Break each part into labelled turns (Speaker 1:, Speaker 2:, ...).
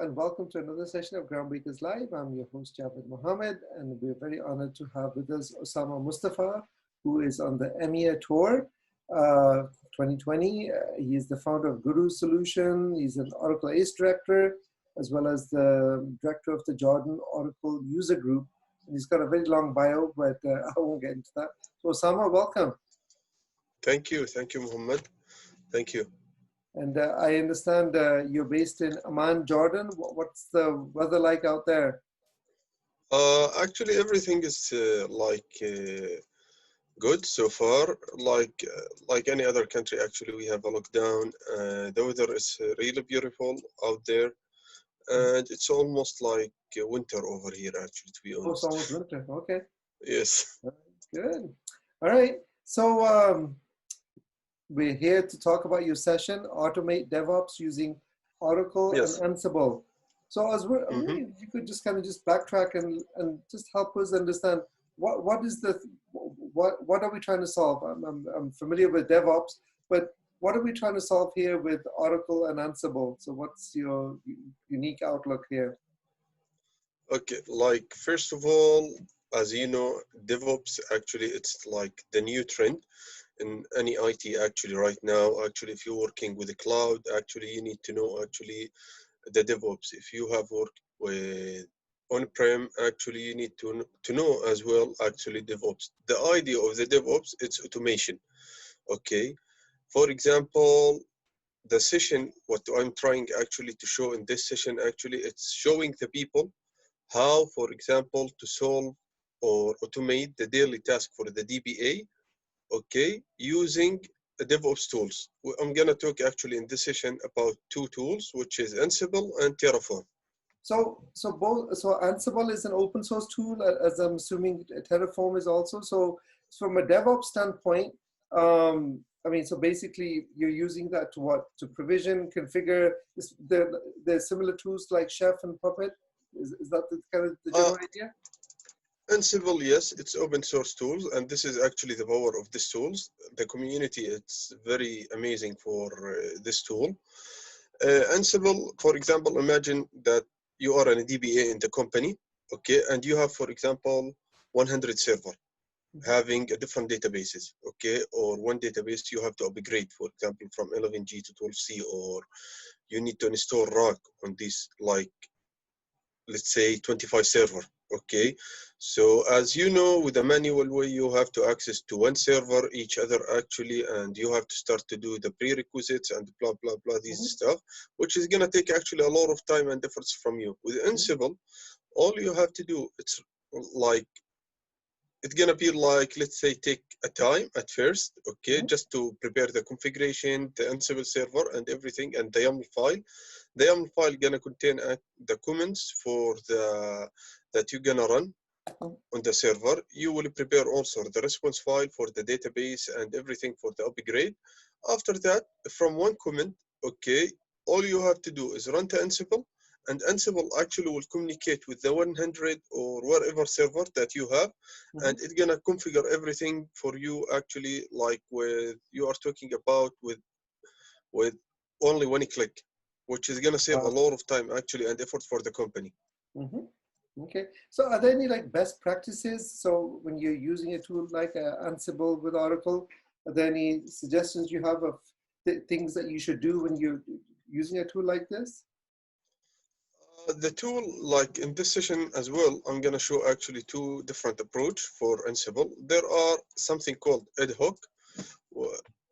Speaker 1: and welcome to another session of Groundbreakers Live. I'm your host, Javed Mohammed, and we're very honored to have with us Osama Mustafa, who is on the EMEA tour 2020. He is the founder of Guru Solution. He's an Oracle ACE director, as well as the director of the Jordan Oracle User Group. And he's got a very long bio, but I won't get into that. So Osama, welcome.
Speaker 2: Thank you, Muhammad. Thank you.
Speaker 1: And I understand you're based in Amman, Jordan. What's the weather like out there?
Speaker 2: Actually, everything is good so far. Like any other country, actually, we have a lockdown. The weather is really beautiful out there, and it's almost like winter over here. Actually, to be honest.
Speaker 1: Oh, it's almost winter. Okay.
Speaker 2: Yes.
Speaker 1: Good. All right. So we're here to talk about your session, Automate DevOps using Oracle
Speaker 2: Yes.
Speaker 1: and Ansible. So I was wondering if you could just kind of just backtrack and just help us understand what are we trying to solve? I'm familiar with DevOps, but what are we trying to solve here with Oracle and Ansible? So what's your unique outlook here?
Speaker 2: Okay. Like first of all, as you know, DevOps actually it's like the new trend in any IT actually right now. Actually, if you're working with the cloud, actually you need to know actually the DevOps. If you have worked with on-prem, actually you need to know as well actually DevOps. The idea of the DevOps, it's automation. Okay. For example, the session, what I'm trying actually to show in this session, actually it's showing the people how, for example, to solve or automate the daily task for the DBA, okay, using the DevOps tools. I'm gonna talk actually in this session about two tools, which is Ansible and Terraform.
Speaker 1: So Ansible is an open source tool, as I'm assuming Terraform is also. So from a DevOps standpoint, I mean, so basically you're using that to what? To provision, configure. There's similar tools like Chef and Puppet. Is that the kind of the general idea?
Speaker 2: Ansible, yes, it's open source tools, and this is actually the power of these tools. The community, it's very amazing for this tool. Ansible, for example, imagine that you are a DBA in the company, okay, and you have, for example, 100 server having a different databases, okay, or one database you have to upgrade, for example, from 11G to 12C, or you need to install RAG on this, like, let's say 25 server, okay. So as you know, with a manual way, you have to access to one server each other actually, and you have to start to do the prerequisites and blah blah blah, this stuff, which is gonna take actually a lot of time and efforts from you. With Ansible, all you have to do, it's like, it's gonna be like, let's say, take a time at first, okay, just to prepare the configuration, the Ansible server and everything, and the YAML file. The YAML file gonna contain the comments for the that you're gonna run on the server. You will prepare also the response file for the database and everything for the upgrade. After that, from one comment, okay, all you have to do is run the Ansible, and Ansible actually will communicate with the 100 or whatever server that you have, and it's gonna configure everything for you actually, like with you are talking about with only one click, which is gonna save a lot of time actually and effort for the company.
Speaker 1: Okay, so are there any like best practices? So when you're using a tool like Ansible with Oracle, are there any suggestions you have of things that you should do when you're using a tool like this?
Speaker 2: The tool, like in this session as well, I'm gonna show actually two different approach for Ansible. There are something called ad hoc.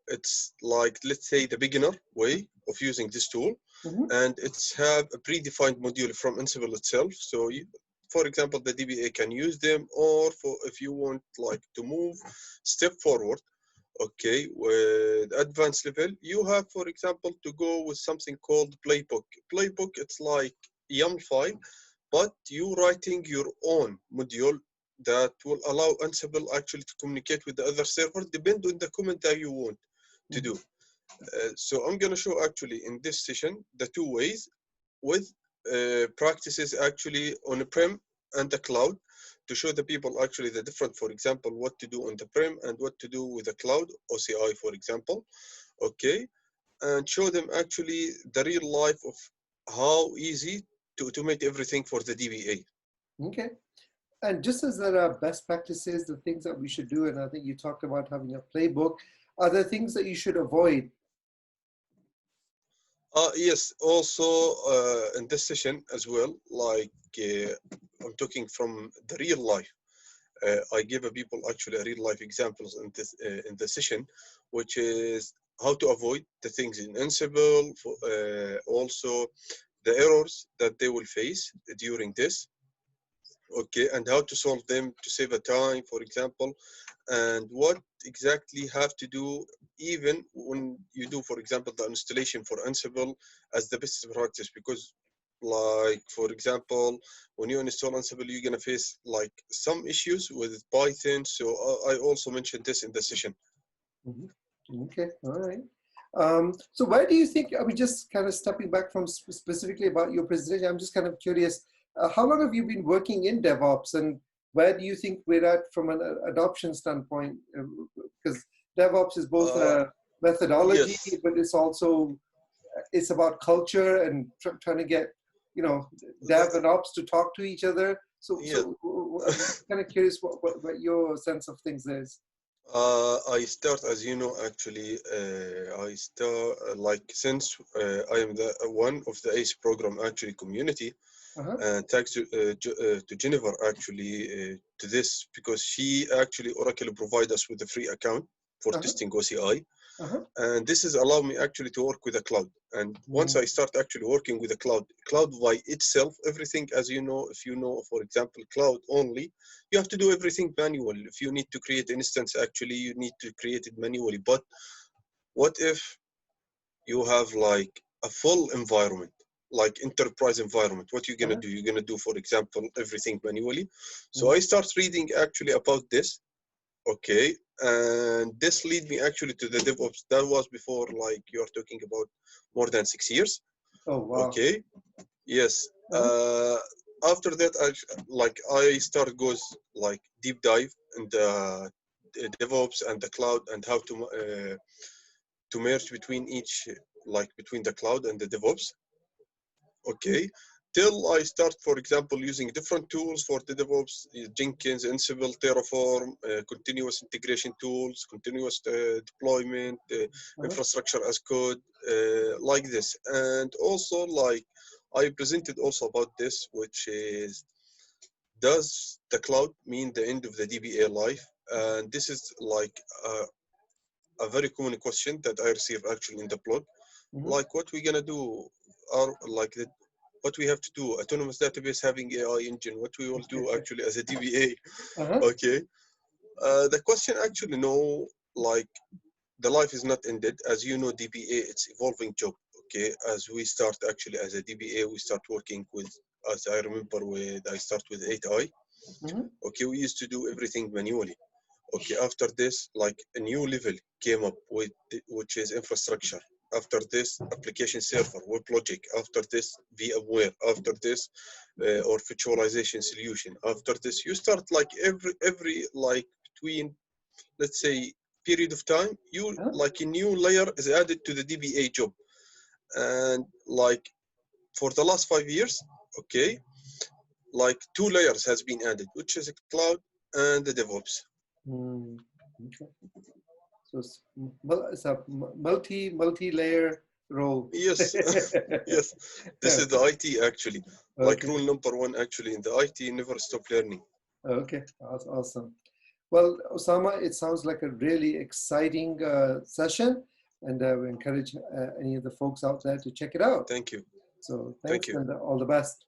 Speaker 2: It's like, let's say, the beginner way of using this tool, and it's have a predefined module from Ansible itself. So you, for example, the DBA can use them, or for if you want like to move step forward, okay, with advanced level, you have, for example, to go with something called playbook. Playbook, it's like YAML file, but you writing your own module that will allow Ansible actually to communicate with the other server, depend on the comment that you want to do. So I'm gonna show actually in this session the two ways with practices actually on-prem and the cloud, to show the people actually the different, for example, what to do on the prem and what to do with the cloud, OCI, for example, okay, and show them actually the real life of how easy to automate everything for the DBA.
Speaker 1: Okay. And just as there are best practices, the things that we should do, and I think you talked about having a playbook, are there things that you should avoid?
Speaker 2: Yes, also in this session as well, like I'm talking from the real life. I give people actually a real life examples in the session, which is how to avoid the things in Ansible, also the errors that they will face during this, okay, and how to solve them to save a time, for example, and what exactly have to do even when you do, for example, the installation for Ansible as the best practice, because like for example, when you install Ansible, you're gonna face like some issues with Python. So I also mentioned this in the session.
Speaker 1: Mm-hmm. Okay, all right. So where do you think, I mean, just kind of stepping back from specifically about your presentation, I'm just kind of curious, how long have you been working in DevOps, and where do you think we're at from an adoption standpoint? Because DevOps is both a methodology,
Speaker 2: Yes.
Speaker 1: but it's also, it's about culture and trying to get, you know, Dev and Ops to talk to each other. So,
Speaker 2: Yeah.
Speaker 1: I'm kind of curious what your sense of things is.
Speaker 2: I start, as you know, actually, I start like since I am the one of the ACE program actually community, and thanks to Jennifer actually to this, because she actually Oracle provide us with a free account for testing OCI. And this has allowed me actually to work with the cloud. And once I start actually working with the cloud by itself, everything, as you know, if you know, for example, cloud only, you have to do everything manually. If you need to create an instance, actually, you need to create it manually. But what if you have like a full environment, like enterprise environment? What you're gonna do? You're gonna do, for example, everything manually. So I start reading actually about this. Okay, and this lead me actually to the DevOps. That was before, like you're talking about, more than 6 years.
Speaker 1: Oh, wow.
Speaker 2: Okay, yes. After that, I start goes like deep dive in the DevOps and the cloud, and how to merge between each, like between the cloud and the DevOps. Okay, till I start, for example, using different tools for the DevOps, Jenkins, Ansible, Terraform, continuous integration tools, continuous deployment, infrastructure as code, like this. And also, like I presented also about this, which is, does the cloud mean the end of the DBA life? And this is like a very common question that I receive actually in the blog. Like, what we gonna do? Are like the, what we have to do, autonomous database having AI engine, what we will do actually as a DBA. Okay. The question actually, no, like the life is not ended. As you know, DBA, it's evolving job. Okay. As we start actually as a DBA, we start working with, as I remember, I start with 8i. Okay. We used to do everything manually. Okay, after this, like a new level came up with, which is infrastructure. After this, application server, web logic. After this, VMware. After this, or virtualization solution. After this, you start like every like between, let's say, period of time, you like a new layer is added to the DBA job. And like for the last 5 years, okay, like 2 layers has been added, which is a cloud and the DevOps.
Speaker 1: Okay. So it's a multi-layer role.
Speaker 2: Yes, yes. This is the IT actually. Like rule number 1 actually in the IT, never stop learning.
Speaker 1: Okay, awesome. Well, Osama, it sounds like a really exciting session, and we encourage any of the folks out there to check it out.
Speaker 2: Thank you.
Speaker 1: So
Speaker 2: Thank
Speaker 1: thanks,
Speaker 2: you.
Speaker 1: and all the best.